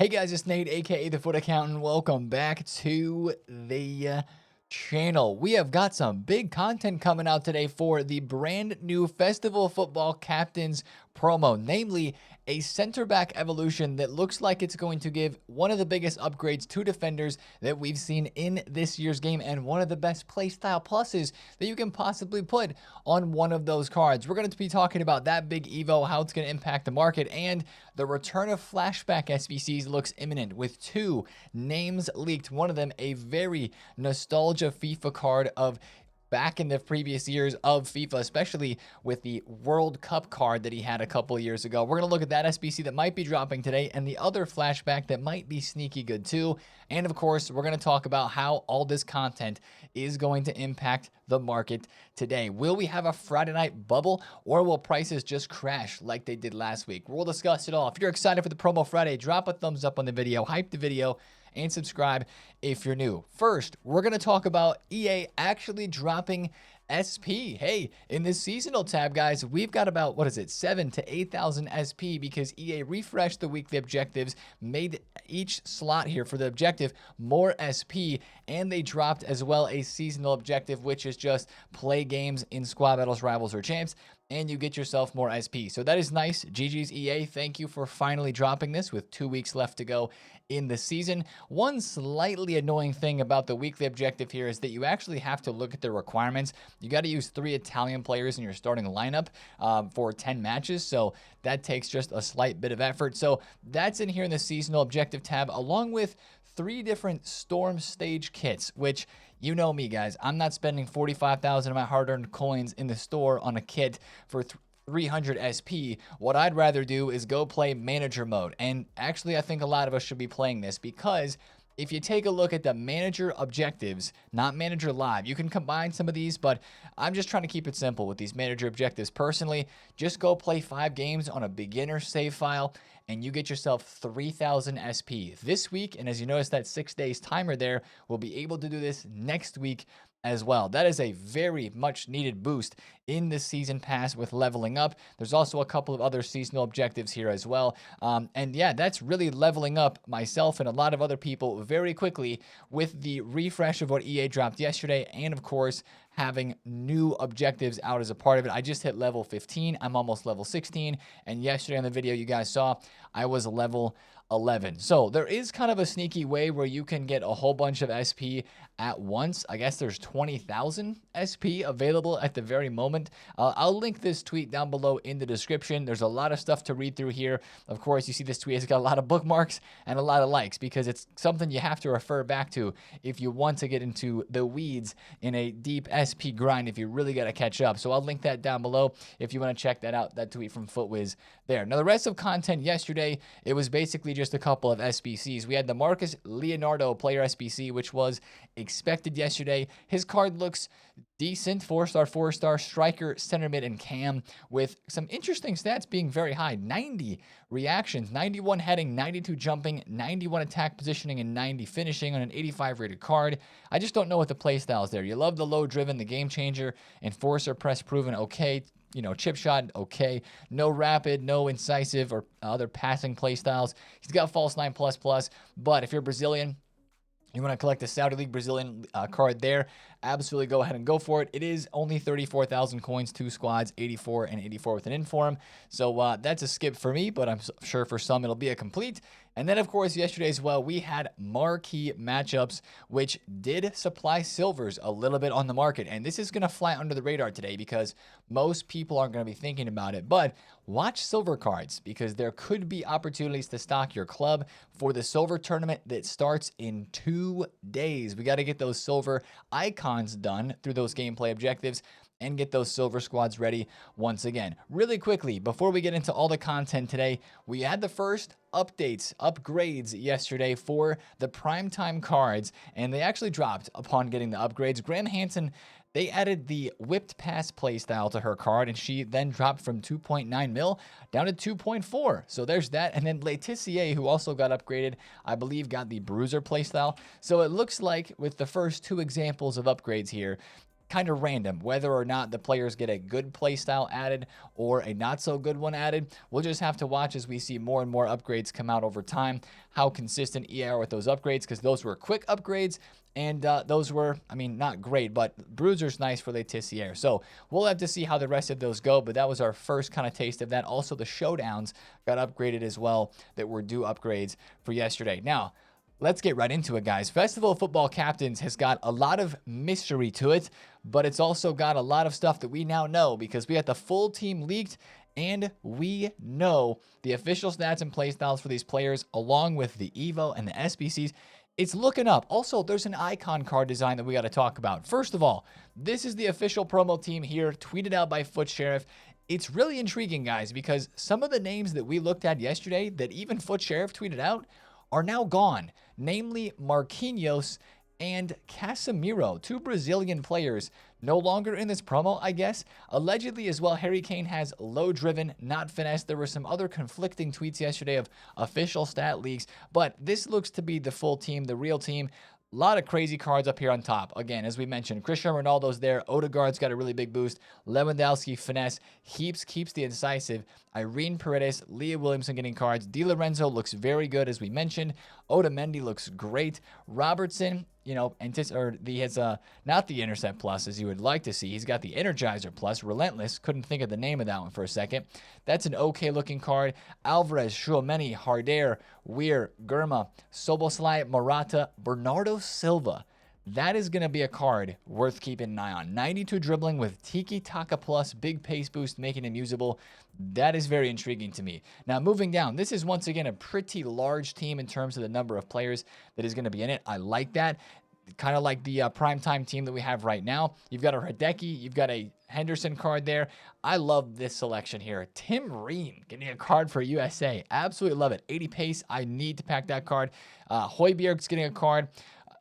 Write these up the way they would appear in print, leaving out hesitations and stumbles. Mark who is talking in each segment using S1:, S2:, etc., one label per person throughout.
S1: Hey guys, it's Nate, aka the Foot Accountant. Welcome back to the channel. We have got some big content coming out today for the brand new Festival Football Captains promo, namely a center back evolution that looks like it's going to give one of the biggest upgrades to defenders that we've seen in this year's game, and one of the best playstyle pluses that you can possibly put on one of those cards. We're going to be talking about that big Evo, how it's going to impact the market, and the return of flashback SBCs looks imminent with two names leaked. One of them a very nostalgia FIFA card of back in the previous years of FIFA, especially with the World Cup card that he had a couple years ago. We're going to look at that SBC that might be dropping today and the other flashback that might be sneaky good too. And of course, we're going to talk about how all this content is going to impact the market today. Will we have a Friday night bubble, or will prices just crash like they did last week? We'll discuss it all. If you're excited for the promo Friday, drop a thumbs up on the video, hype the video, and subscribe if you're new. First, we're going to talk about EA actually dropping SP. Hey, in this seasonal tab, guys, we've got about, 7 to 8,000 SP because EA refreshed the weekly objectives, made each slot here for the objective more SP, and they dropped as well a seasonal objective, which is just play games in squad battles, rivals, or champs, and you get yourself more SP. So that is nice. GG's EA. Thank you for finally dropping this with 2 weeks left to go in the season. One slightly annoying thing about the weekly objective here is that you actually have to look at the requirements. You got to use 3 Italian players in your starting lineup for 10 matches. So that takes just a slight bit of effort. So that's in here in the seasonal objective tab, along with 3 different storm stage kits, which, you know me, guys, I'm not spending 45,000 of my hard-earned coins in the store on a kit for 300 SP. What I'd rather do is go play manager mode. And actually, I think a lot of us should be playing this because if you take a look at the manager objectives, not manager live, you can combine some of these, but I'm just trying to keep it simple with these manager objectives. Personally, just go play 5 games on a beginner save file and you get yourself 3,000 SP this week. And as you notice, that 6 days timer there, we'll be able to do this next week as well. That is a very much needed boost in the season pass with leveling up. There's also a couple of other seasonal objectives here as well. And yeah, that's really leveling up myself and a lot of other people very quickly with the refresh of what EA dropped yesterday, and of course having new objectives out as a part of it. I just hit level 15. I'm almost level 16. And yesterday on the video you guys saw, I was level 11. So there is kind of a sneaky way where you can get a whole bunch of SP at once. I guess there's 20,000 SP available at the very moment. I'll link this tweet down below in the description. There's a lot of stuff to read through here. Of course, you see this tweet has got a lot of bookmarks and a lot of likes because it's something you have to refer back to if you want to get into the weeds in a deep SP grind, if you really got to catch up. So I'll link that down below if you want to check that out, that tweet from FootWiz there. Now, the rest of content yesterday, it was basically just a couple of SBCs. We had the Marcus Leonardo player SBC, which was expected yesterday. His card looks decent, 4-star, 4-star, striker, center mid, and cam, with some interesting stats being very high. 90 reactions, 91 heading, 92 jumping, 91 attack positioning, and 90 finishing on an 85 rated card. I just don't know what the playstyle is there. You love the low driven, the game changer, enforcer, press proven, okay. You know, chip shot, okay. No rapid, no incisive or other passing play styles. He's got false 9++, but if you're Brazilian, you want to collect the Saudi League Brazilian card there, absolutely go ahead and go for it. It is only 34,000 coins, 2 squads, 84 and 84 with an inform. So that's a skip for me, but I'm sure for some it'll be a complete. And then, of course, yesterday as well, we had marquee matchups, which did supply silvers a little bit on the market. And this is going to fly under the radar today because most people aren't going to be thinking about it. But watch silver cards because there could be opportunities to stock your club for the silver tournament that starts in 2 days. We got to get those silver icons done through those gameplay objectives and get those silver squads ready once again. Really quickly, before we get into all the content today, we had the first upgrades yesterday for the primetime cards, and they actually dropped upon getting the upgrades. Graham Hansen, they added the whipped pass playstyle to her card, and she then dropped from 2.9 mil down to 2.4. So there's that. And then Laetitia, who also got upgraded, I believe got the bruiser playstyle. So it looks like with the first 2 examples of upgrades here, kind of random. Whether or not the players get a good play style added or a not so good one added, we'll just have to watch as we see more and more upgrades come out over time, how consistent EA are with those upgrades, because those were quick upgrades. And those were, I mean, not great, but Bruiser's nice for Letizier. So we'll have to see how the rest of those go, but that was our first kind of taste of that. Also, the showdowns got upgraded as well that were due upgrades for yesterday. Now, let's get right into it, guys. Festival of Football Captains has got a lot of mystery to it, but it's also got a lot of stuff that we now know because we got the full team leaked and we know the official stats and playstyles for these players along with the EVO and the SBCs. It's looking up. Also, there's an icon card design that we got to talk about. First of all, this is the official promo team here, tweeted out by Foot Sheriff. It's really intriguing, guys, because some of the names that we looked at yesterday that even Foot Sheriff tweeted out are now gone, namely Marquinhos and Casemiro, two Brazilian players, no longer in this promo, I guess. Allegedly as well, Harry Kane has low driven, not finesse. There were some other conflicting tweets yesterday of official stat leaks, but this looks to be the full team, the real team. A lot of crazy cards up here on top. Again, as we mentioned, Cristiano Ronaldo's there. Odegaard's got a really big boost. Lewandowski, finesse. Heaps keeps the incisive. Irene Paredes, Leah Williamson getting cards. Di Lorenzo looks very good, as we mentioned. Otamendi looks great. Robertson, you know, he has not the Intercept Plus as you would like to see. He's got the Energizer Plus, Relentless. Couldn't think of the name of that one for a second. That's an okay looking card. Alvarez, Chouameni, Harder, Weir, Gurma, Soboslai, Morata, Bernardo Silva. That is going to be a card worth keeping an eye on. 92 dribbling with Tiki Taka Plus, big pace boost, making him usable. That is very intriguing to me. Now, moving down, this is once again a pretty large team in terms of the number of players that is going to be in it. I like that. Kind of like the primetime team that we have right now. You've got a Hideki, you've got a Henderson card there. I love this selection here. Tim Ream getting a card for USA. Absolutely love it. 80 pace. I need to pack that card. Højbjerg's getting a card.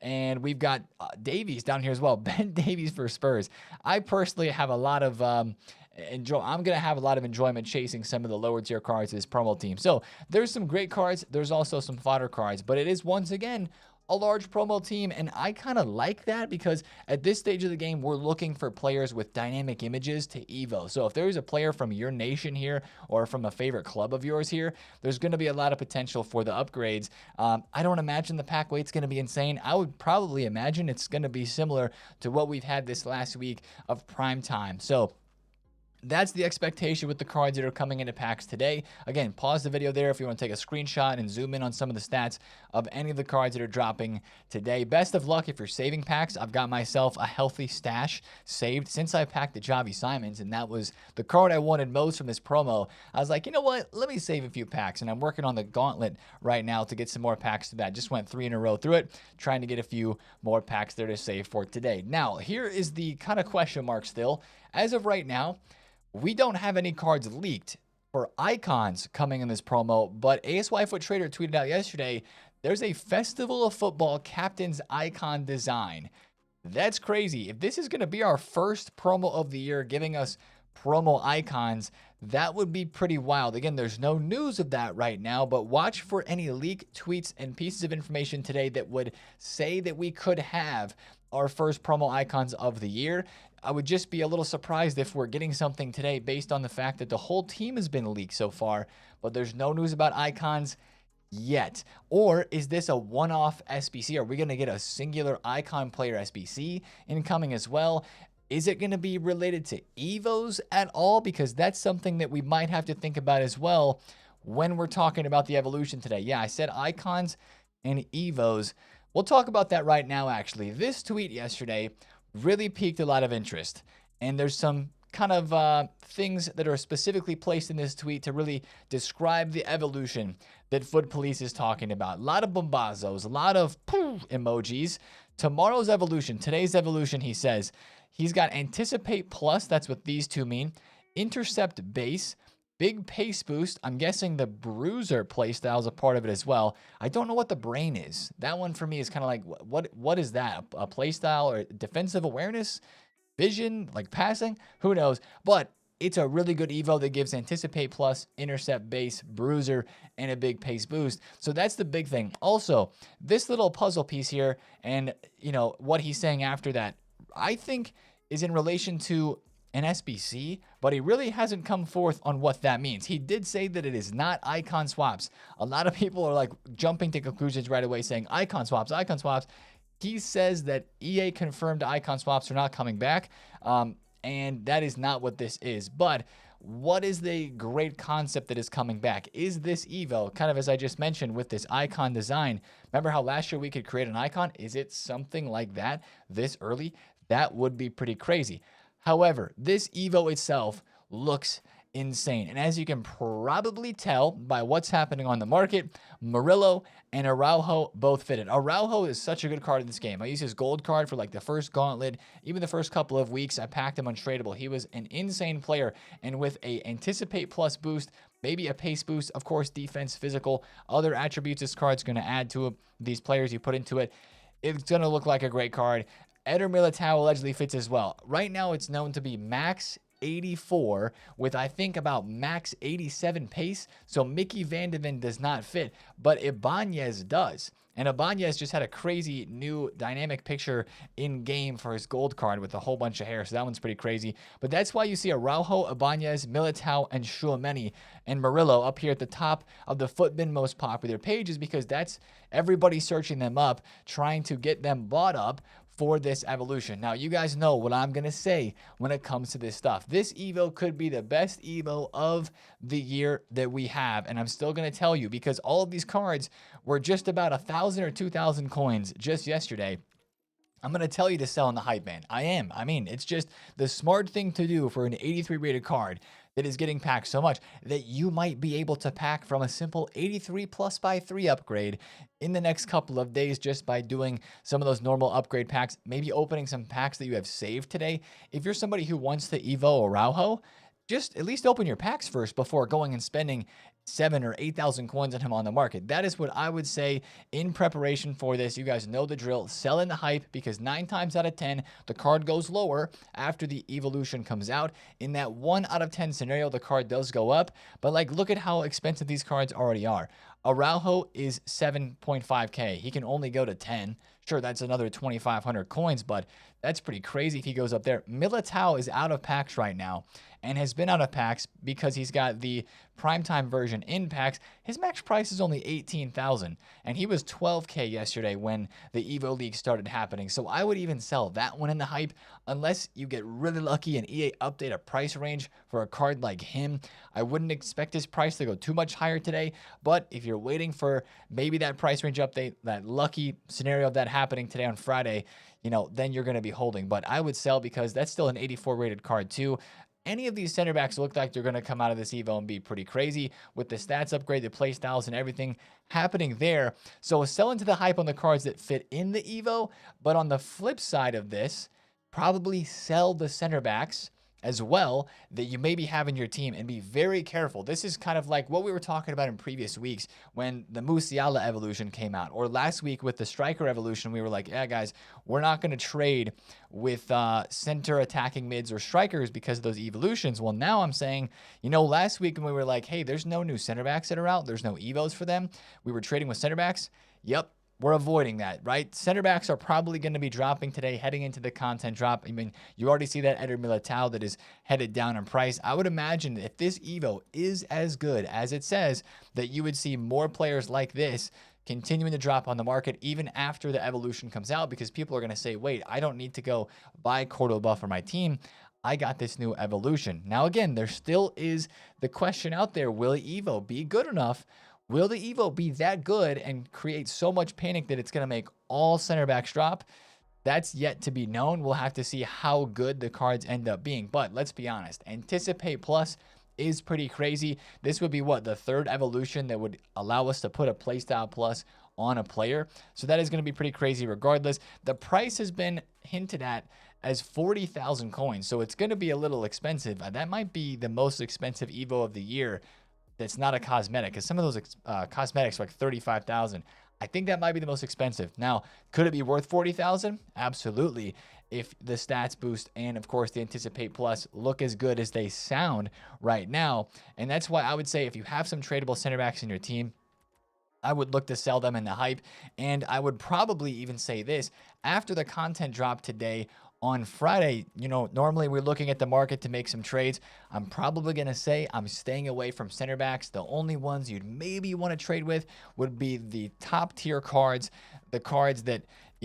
S1: And we've got Davies down here as well. Ben Davies for Spurs. I personally have a lot of I'm going to have a lot of enjoyment chasing some of the lower tier cards of this promo team. So there's some great cards. There's also some fodder cards. But it is, once again, a large promo team, and I kind of like that because at this stage of the game, we're looking for players with dynamic images to Evo. So if there's a player from your nation here or from a favorite club of yours here, there's going to be a lot of potential for the upgrades. I don't imagine the pack weight's going to be insane. I would probably imagine it's going to be similar to what we've had this last week of prime time. So that's the expectation with the cards that are coming into packs today. Again, pause the video there if you want to take a screenshot and zoom in on some of the stats of any of the cards that are dropping today. Best of luck if you're saving packs. I've got myself a healthy stash saved since I packed the Javi Simons, and that was the card I wanted most from this promo. I was like, you know what? Let me save a few packs, and I'm working on the gauntlet right now to get some more packs to that. Just went 3 in a row through it, trying to get a few more packs there to save for today. Now, here is the kind of question mark still. As of right now, we don't have any cards leaked for icons coming in this promo, but ASY Foot Trader tweeted out yesterday, there's a Festival of Football Captain's icon design. That's crazy. If this is going to be our first promo of the year, giving us promo icons, that would be pretty wild. Again, there's no news of that right now, but watch for any leak tweets and pieces of information today that would say that we could have our first promo icons of the year. I would just be a little surprised if we're getting something today based on the fact that the whole team has been leaked so far, but there's no news about icons yet. Or is this a one-off SBC? Are we going to get a singular icon player SBC incoming as well? Is it going to be related to Evos at all? Because that's something that we might have to think about as well when we're talking about the evolution today. Yeah, I said icons and Evos. We'll talk about that right now, actually. This tweet yesterday really piqued a lot of interest. And there's some kind of things that are specifically placed in this tweet to really describe the evolution that Foot Police is talking about. A lot of bombazos, a lot of poof emojis. Tomorrow's evolution, today's evolution, he says, he's got Anticipate Plus, that's what these two mean, Intercept Base, Big Pace Boost. I'm guessing the Bruiser playstyle is a part of it as well. I don't know what the Brain is. That one for me is kind of like, what is that? A playstyle or defensive awareness? Vision? Like passing? Who knows? But it's a really good Evo that gives Anticipate Plus, Intercept Base, Bruiser, and a big pace boost. So that's the big thing. Also, this little puzzle piece here and, you know, what he's saying after that, I think is in relation to an SBC, but he really hasn't come forth on what that means. He did say that it is not icon swaps. A lot of people are like jumping to conclusions right away saying icon swaps, icon swaps. He says that EA confirmed icon swaps are not coming back, and that is not what this is. But what is the great concept that is coming back? Is this Evo, kind of as I just mentioned with this icon design? Remember how last year we could create an icon? Is it something like that this early? That would be pretty crazy. However, this Evo itself looks insane. And as you can probably tell by what's happening on the market, Murillo and Araujo both fit it. Araujo is such a good card in this game. I used his gold card for like the first gauntlet, even the first couple of weeks. I packed him untradeable. He was an insane player. And with a Anticipate Plus boost, maybe a pace boost, of course, defense, physical, other attributes this card's going to add to these players you put into it, it's going to look like a great card. Eder Militao allegedly fits as well. Right now, it's known to be max 84 with, I think, about max 87 pace. So Mickey Van de Ven does not fit, but Ibanez does. And Ibanez just had a crazy new dynamic picture in game for his gold card with a whole bunch of hair. So that one's pretty crazy. But that's why you see Araujo, Ibanez, Militao, and Tchouaméni and Murillo up here at the top of the Footbin most popular pages, because that's everybody searching them up, trying to get them bought up for this evolution. Now, you guys know what I'm going to say when it comes to this stuff. This Evo could be the best Evo of the year that we have, and I'm still going to tell you, because all of these cards were just about 1,000 or 2,000 coins just yesterday. I'm going to tell you to sell in the hype, man. I am. I mean, it's just the smart thing to do for an 83 rated card that is getting packed so much that you might be able to pack from a simple 83 plus by 3 upgrade in the next couple of days just by doing some of those normal upgrade packs, maybe opening some packs that you have saved today. If you're somebody who wants to Evo Araujo, just at least open your packs first before going and spending 7,000 or 8,000 coins on him on the market. That is what I would say in preparation for this. You guys know the drill. Sell in the hype, because 9 times out of 10, the card goes lower after the evolution comes out. In that 1 out of 10 scenario, the card does go up. But like, look at how expensive these cards already are. Araujo is 7.5K. He can only go to 10. Sure, that's another 2,500 coins, but that's pretty crazy if he goes up there. Militao is out of packs right now and has been out of packs because he's got the primetime version in packs. His max price is only 18,000, and he was 12K yesterday when the Evo League started happening. So I would even sell that one in the hype unless you get really lucky and EA update a price range for a card like him. I wouldn't expect his price to go too much higher today, but if you're waiting for maybe that price range update, that lucky scenario of that happening today on Friday, you know, then you're going to be holding. But I would sell because that's still an 84 rated card too. Any of these center backs look like they're going to come out of this Evo and be pretty crazy with the stats upgrade, the play styles, and everything happening there. So sell into the hype on the cards that fit in the Evo. But on the flip side of this, probably sell the center backs as well that you maybe have in your team, and be very careful. This is kind of like what we were talking about in previous weeks when the Musiala evolution came out, or last week with the striker evolution. We were like, yeah, guys, we're not going to trade with center attacking mids or strikers because of those evolutions. Well, now I'm saying, you know, last week when we were like, hey, there's no new center backs that are out, there's no Evos for them, we were trading with center backs. Yep, we're avoiding that, right? Center backs are probably going to be dropping today, heading into the content drop. I mean, you already see that Eder Militao that is headed down in price. I would imagine if this Evo is as good as it says, that you would see more players like this continuing to drop on the market even after the evolution comes out, because people are going to say, wait, I don't need to go buy Cordoba for my team. I got this new evolution. Now, again, there still is the question out there, will Evo be good enough? Will the Evo be that good and create so much panic that it's going to make all center backs drop? That's yet to be known. We'll have to see how good the cards end up being. But let's be honest, Anticipate Plus is pretty crazy. This would be what, the 3rd evolution that would allow us to put a playstyle plus on a player. So that is going to be pretty crazy regardless. The price has been hinted at as 40,000 coins. So it's going to be a little expensive. That might be the most expensive Evo of the year that's not a cosmetic, because some of those cosmetics are like 35,000. I think that might be the most expensive. Now, could it be worth 40,000? Absolutely. If the stats boost and, of course, the Anticipate Plus look as good as they sound right now. And that's why I would say if you have some tradable center backs in your team, I would look to sell them in the hype. And I would probably even say this, after the content drop today on Friday, normally we're looking at the market to make some trades. I'm probably going to say I'm staying away from center backs. The only ones you'd maybe want to trade with would be the top tier cards, the cards that,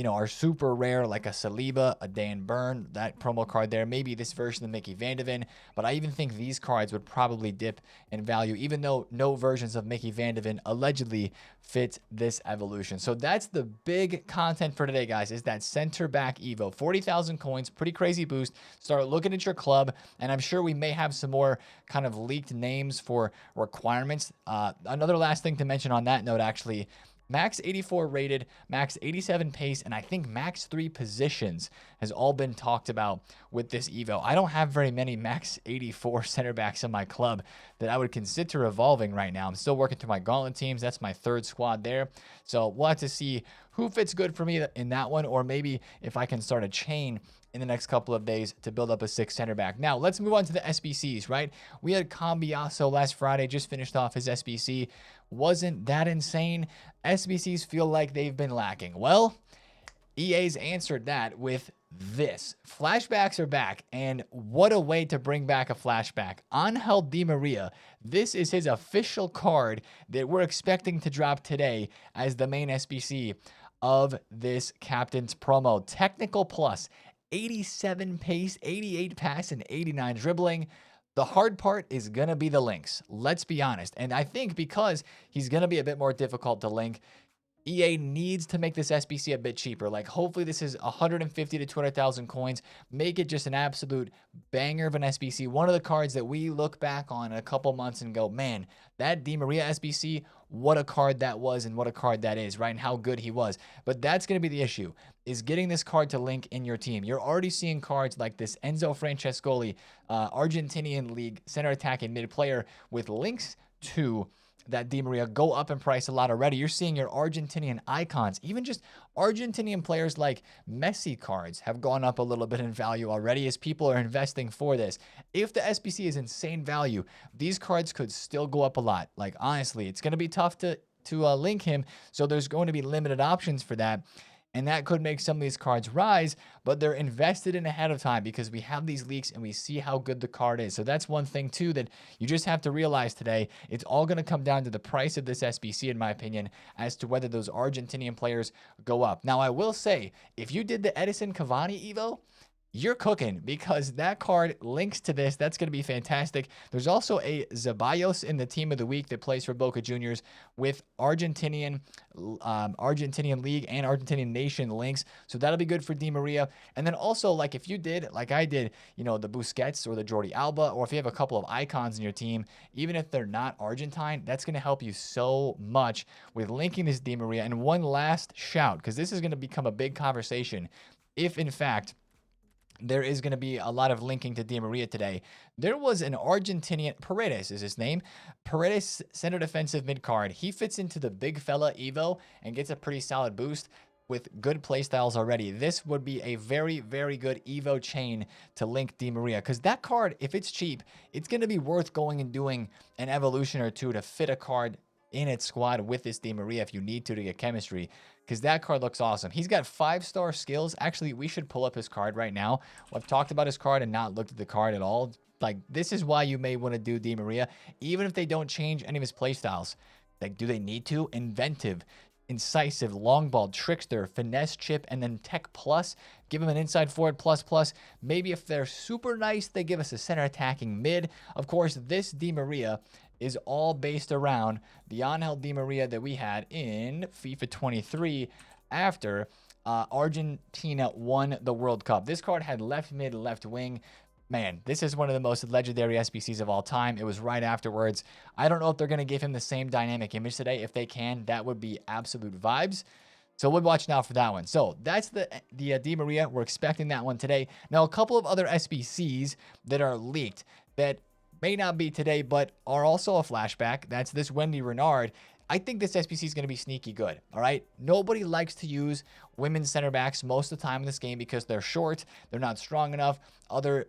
S1: are super rare, like a Saliba, a Dan Burn, that promo card there, maybe this version of Mickey Van de Ven. But I even think these cards would probably dip in value, even though no versions of Mickey Van de Ven allegedly fit this evolution. So that's the big content for today, guys, is that center back Evo. 40,000 coins, pretty crazy boost. Start looking at your club, and I'm sure we may have some more kind of leaked names for requirements. Another last thing to mention on that note, actually, max 84 rated, max 87 pace, and I think max 3 positions has all been talked about with this Evo. I don't have very many max 84 center backs in my club that I would consider evolving right now. I'm still working through my gauntlet teams. That's my third squad there. So we'll have to see who fits good for me in that one, or maybe if I can start a chain in the next couple of days to build up a 6 center back. Now, let's move on to the SBCs, right? We had Cambiaso last Friday, just finished off his SBC. Wasn't that insane? SBCs feel like they've been lacking. Well, EA's answered that with this. Flashbacks are back, and what a way to bring back a flashback. Angel Di Maria, this is his official card that we're expecting to drop today as the main SBC of this captain's promo. Technical plus, 87 pace, 88 pass, and 89 dribbling. The hard part is going to be the links. Let's be honest. And I think because he's going to be a bit more difficult to link, EA needs to make this SBC a bit cheaper. Like, hopefully this is 150 to 200,000 coins. Make it just an absolute banger of an SBC. One of the cards that we look back on in a couple months and go, man, that Di Maria SBC, what a card that was and what a card that is, right? And how good he was. But that's going to be the issue, is getting this card to link in your team. You're already seeing cards like this Enzo Francescoli, Argentinian League center attacking mid player with links to that Di Maria go up in price a lot already. You're seeing your Argentinian icons, even just Argentinian players like Messi cards have gone up a little bit in value already as people are investing for this. If the SBC is insane value, these cards could still go up a lot. Like, honestly, it's going to be tough to link him, so there's going to be limited options for that. And that could make some of these cards rise, but they're invested in ahead of time because we have these leaks and we see how good the card is. So that's one thing, too, that you just have to realize today. It's all going to come down to the price of this SBC, in my opinion, as to whether those Argentinian players go up. Now, I will say, if you did the Edison Cavani Evo, you're cooking, because that card links to this. That's going to be fantastic. There's also a Ceballos in the team of the week that plays for Boca Juniors with Argentinian League and Argentinian Nation links. So that'll be good for Di Maria. And then also, like, if you did, like I did, the Busquets or the Jordi Alba, or if you have a couple of icons in your team, even if they're not Argentine, that's going to help you so much with linking this Di Maria. And one last shout, because this is going to become a big conversation if, in fact, there is going to be a lot of linking to Di Maria today. There was an Argentinian, Paredes is his name, Paredes center defensive mid card. He fits into the big fella Evo and gets a pretty solid boost with good playstyles already. This would be a very, very good Evo chain to link Di Maria, because that card, if it's cheap, it's going to be worth going and doing an evolution or two to fit a card in its squad with this Di Maria if you need to get chemistry, because that card looks awesome. He's got 5-star skills. Actually, we should pull up his card right now. I've talked about his card and not looked at the card at all. Like, this is why you may want to do Di Maria, even if they don't change any of his playstyles. Like, do they need to? Inventive, incisive, long ball, trickster, finesse chip, and then tech plus. Give him an inside forward plus plus. Maybe if they're super nice, they give us a center attacking mid. Of course, this Di Maria is all based around the Angel Di Maria that we had in FIFA 23 after Argentina won the World Cup. This card had left mid, left wing. Man, this is one of the most legendary SBCs of all time. It was right afterwards. I don't know if they're going to give him the same dynamic image today. If they can, that would be absolute vibes. So we'll watch now for that one. So that's the Di Maria. We're expecting that one today. Now, a couple of other SBCs that are leaked that may not be today, but are also a flashback. That's this Wendy Renard. I think this SBC is going to be sneaky good. All right. Nobody likes to use women's center backs most of the time in this game because they're short. They're not strong enough. Other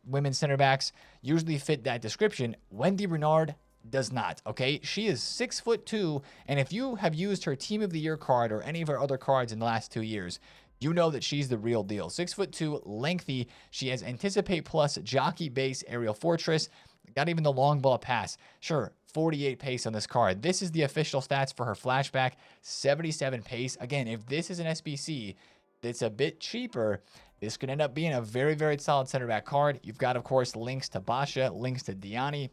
S1: women's center backs usually fit that description. Wendy Renard does not. Okay. She is 6'2", and if you have used her Team of the Year card or any of her other cards in the last 2 years, you know that she's the real deal. 6'2", lengthy. She has Anticipate Plus, Jockey Base, Aerial Fortress. Got even the long ball pass. Sure, 48 pace on this card. This is the official stats for her flashback. 77 pace. Again, if this is an SBC that's a bit cheaper, this could end up being a very, very solid center back card. You've got, of course, links to Basha, links to Diani,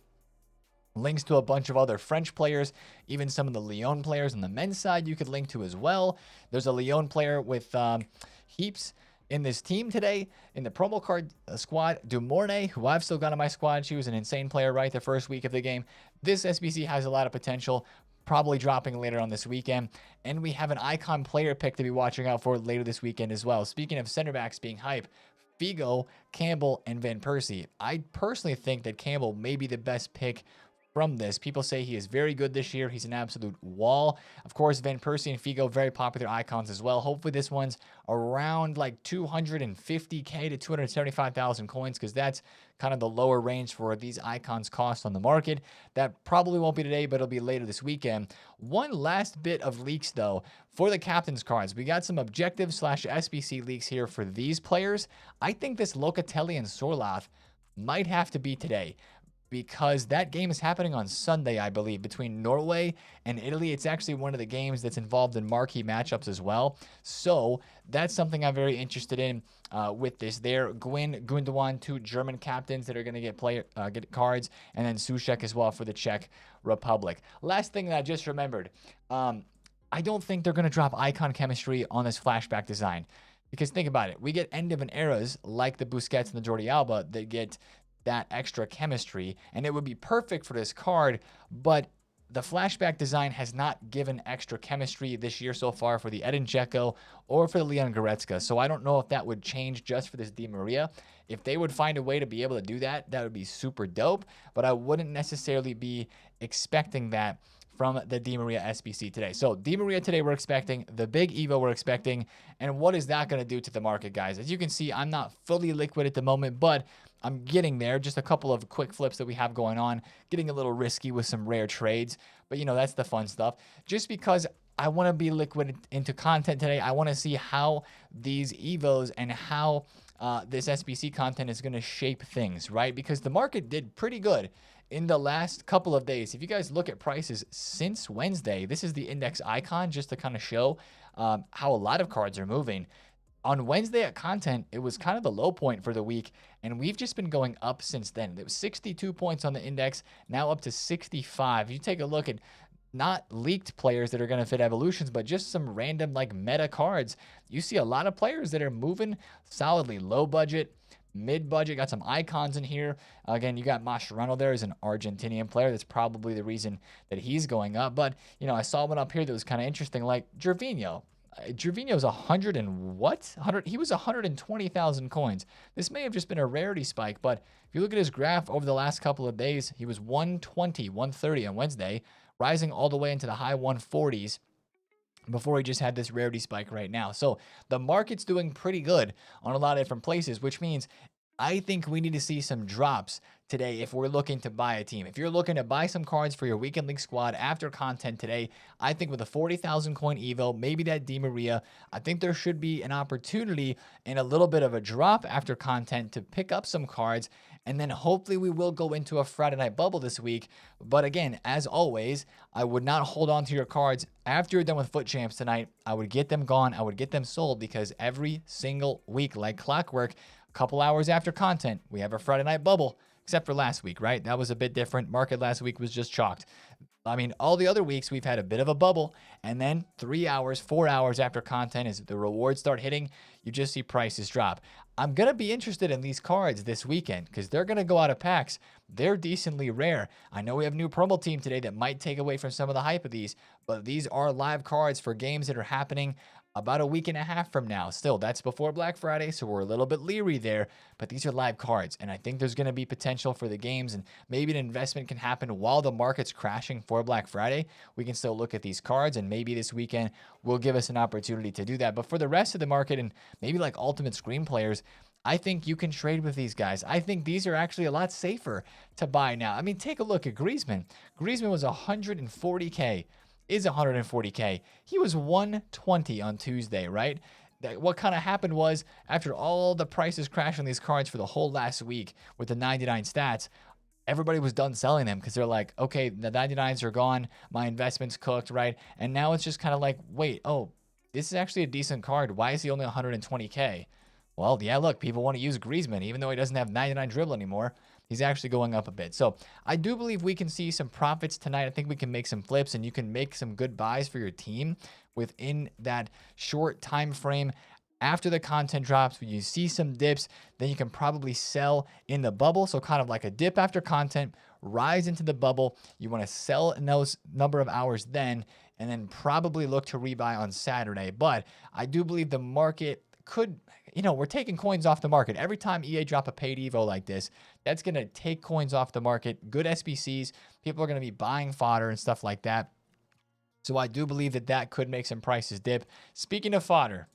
S1: links to a bunch of other French players, even some of the Lyon players on the men's side you could link to as well. There's a Lyon player with heaps in this team today in the promo card squad. Dumornay, who I've still got on my squad. She was an insane player right the first week of the game. This SBC has a lot of potential, probably dropping later on this weekend. And we have an icon player pick to be watching out for later this weekend as well. Speaking of center backs being hype, Figo, Campbell, and Van Persie. I personally think that Campbell may be the best pick from this. People say he is very good this year. He's an absolute wall. Of course, Van Persie and Figo, very popular icons as well. Hopefully this one's around like 250K to 275,000 coins, because that's kind of the lower range for what these icons cost on the market. That probably won't be today, but it'll be later this weekend. One last bit of leaks, though, for the captain's cards. We got some objective / SBC leaks here for these players. I think this Locatelli and Sorloth might have to be today, because that game is happening on Sunday, I believe, between Norway and Italy. It's actually one of the games that's involved in marquee matchups as well. So that's something I'm very interested in with this. There, Gundogan, two German captains that are going to get cards, and then Sushek as well for the Czech Republic. Last thing that I just remembered, I don't think they're going to drop icon chemistry on this flashback design. Because think about it. We get end of an eras like the Busquets and the Jordi Alba that get that extra chemistry, and it would be perfect for this card, but the flashback design has not given extra chemistry this year so far for the Edin Dzeko or for the Leon Goretzka. So I don't know if that would change just for this Di Maria. If they would find a way to be able to do that, that would be super dope, but I wouldn't necessarily be expecting that from the Di Maria SBC today. So Di Maria today we're expecting, the big Evo we're expecting, and what is that going to do to the market, guys? As you can see, I'm not fully liquid at the moment, but I'm getting there. Just a couple of quick flips that we have going on, getting a little risky with some rare trades, but you know, that's the fun stuff. Just because I want to be liquid into content today, I want to see how these Evos and how this SBC content is going to shape things, right? Because the market did pretty good in the last couple of days. If you guys look at prices since Wednesday, this is the index icon just to kind of show how a lot of cards are moving. On Wednesday at content, it was kind of the low point for the week, and we've just been going up since then. There was 62 points on the index, now up to 65. You take a look at not leaked players that are going to fit evolutions, but just some random like meta cards. You see a lot of players that are moving solidly low budget, mid-budget. Got some icons in here. Again, you got Mascherano there as an Argentinian player. That's probably the reason that he's going up. But, you know, I saw one up here that was kind of interesting, like Gervinho. Gervinho's 100 and what? 100. He was 120,000 coins. This may have just been a rarity spike, but if you look at his graph over the last couple of days, he was 120, 130 on Wednesday, rising all the way into the high 140s before he just had this rarity spike right now. So the market's doing pretty good on a lot of different places, which means I think we need to see some drops today if we're looking to buy a team. If you're looking to buy some cards for your Weekend League squad after content today, I think with a 40,000 coin Evo, maybe that Di Maria, I think there should be an opportunity and a little bit of a drop after content to pick up some cards. And then hopefully we will go into a Friday night bubble this week. But again, as always, I would not hold on to your cards after you're done with Foot Champs tonight. I would get them gone. I would get them sold, because every single week, like clockwork, a couple hours after content, we have a Friday night bubble. Except for last week, right? That was a bit different. Market last week was just chalked. I mean, all the other weeks we've had a bit of a bubble, and then 3 hours, 4 hours after content, as the rewards start hitting, you just see prices drop. I'm going to be interested in these cards this weekend because they're going to go out of packs. They're decently rare. I know we have a new promo team today that might take away from some of the hype of these, but these are live cards for games that are happening about a week and a half from now. Still, that's before Black Friday, so we're a little bit leery there, but these are live cards, and I think there's going to be potential for the games, and maybe an investment can happen while the market's crashing for Black Friday. We can still look at these cards, and maybe this weekend will give us an opportunity to do that. But for the rest of the market, and maybe like Ultimate Screen players, I think you can trade with these guys. I think these are actually a lot safer to buy now. I mean, take a look at Griezmann. Griezmann was 140K. Is 140K. He was 120 on Tuesday, right? what kind of happened was after all the prices crashed on these cards for the whole last week with the 99 stats, everybody was done selling them because they're like, okay, the 99s are gone. My investment's cooked, right? And now it's just kind of like, wait, oh, this is actually a decent card. Why is he only 120K? Well, yeah, look, people want to use Griezmann, even though he doesn't have 99 dribble anymore. He's actually going up a bit. So I do believe we can see some profits tonight. I think we can make some flips, and you can make some good buys for your team within that short time frame. After the content drops, when you see some dips, then you can probably sell in the bubble. So kind of like a dip after content, rise into the bubble. You want to sell in those number of hours then, and then probably look to rebuy on Saturday. But I do believe the market could, we're taking coins off the market. Every time EA drop a paid Evo like this, that's going to take coins off the market. Good SBCs. People are going to be buying fodder and stuff like that. So I do believe that could make some prices dip. Speaking of fodder,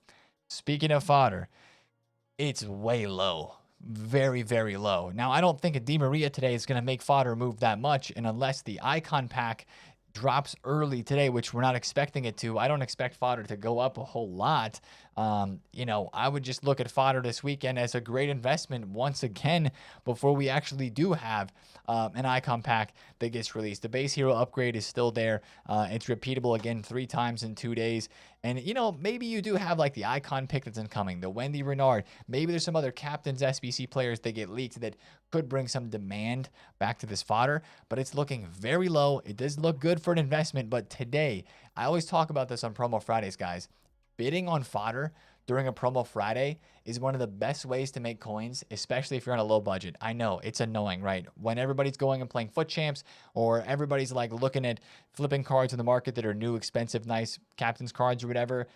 S1: it's way low. Very, very low. Now, I don't think a Di Maria today is going to make fodder move that much. And unless the icon pack drops early today, which we're not expecting it to, I don't expect fodder to go up a whole lot. I would just look at fodder this weekend as a great investment once again before we actually do have an icon pack that gets released. The base hero upgrade is still there. It's repeatable again 3 times in 2 days. And, maybe you do have like the icon pick that's incoming, the Wendy Renard. Maybe there's some other captains, SBC players that get leaked that could bring some demand back to this fodder, but it's looking very low. It does look good for an investment, but today, I always talk about this on Promo Fridays, guys. Bidding on fodder during a Promo Friday is one of the best ways to make coins, especially if you're on a low budget. I know it's annoying, right? When everybody's going and playing Foot Champs, or everybody's like looking at flipping cards in the market that are new, expensive, nice captain's cards or whatever.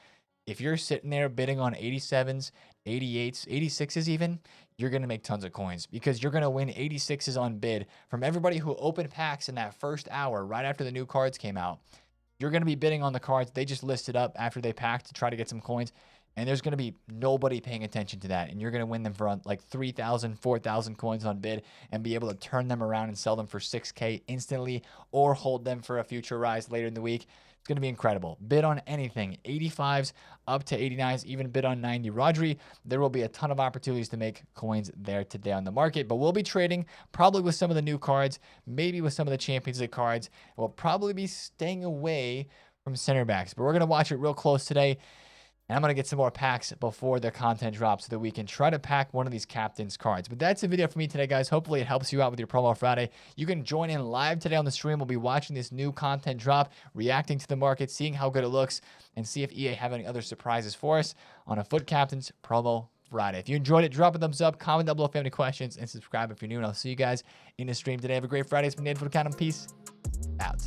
S1: If you're sitting there bidding on 87s, 88s, 86s even, you're going to make tons of coins because you're going to win 86s on bid from everybody who opened packs in that first hour right after the new cards came out. You're going to be bidding on the cards they just listed up after they packed to try to get some coins. And there's going to be nobody paying attention to that. And you're going to win them for like 3,000, 4,000 coins on bid and be able to turn them around and sell them for 6K instantly or hold them for a future rise later in the week. It's going to be incredible. Bid on anything, 85s up to 89s, even bid on 90 Rodri. There will be a ton of opportunities to make coins there today on the market, but we'll be trading probably with some of the new cards, maybe with some of the Champions League cards. We'll probably be staying away from center backs, but we're going to watch it real close today. And I'm going to get some more packs before the content drops so that we can try to pack one of these captain's cards. But that's the video for me today, guys. Hopefully it helps you out with your Promo Friday. You can join in live today on the stream. We'll be watching this new content drop, reacting to the market, seeing how good it looks, and see if EA have any other surprises for us on a Foot Captain's Promo Friday. If you enjoyed it, drop a thumbs up, comment down below if you have any questions, and subscribe if you're new. And I'll see you guys in the stream today. Have a great Friday. It's been TheFutAccountant. Peace out.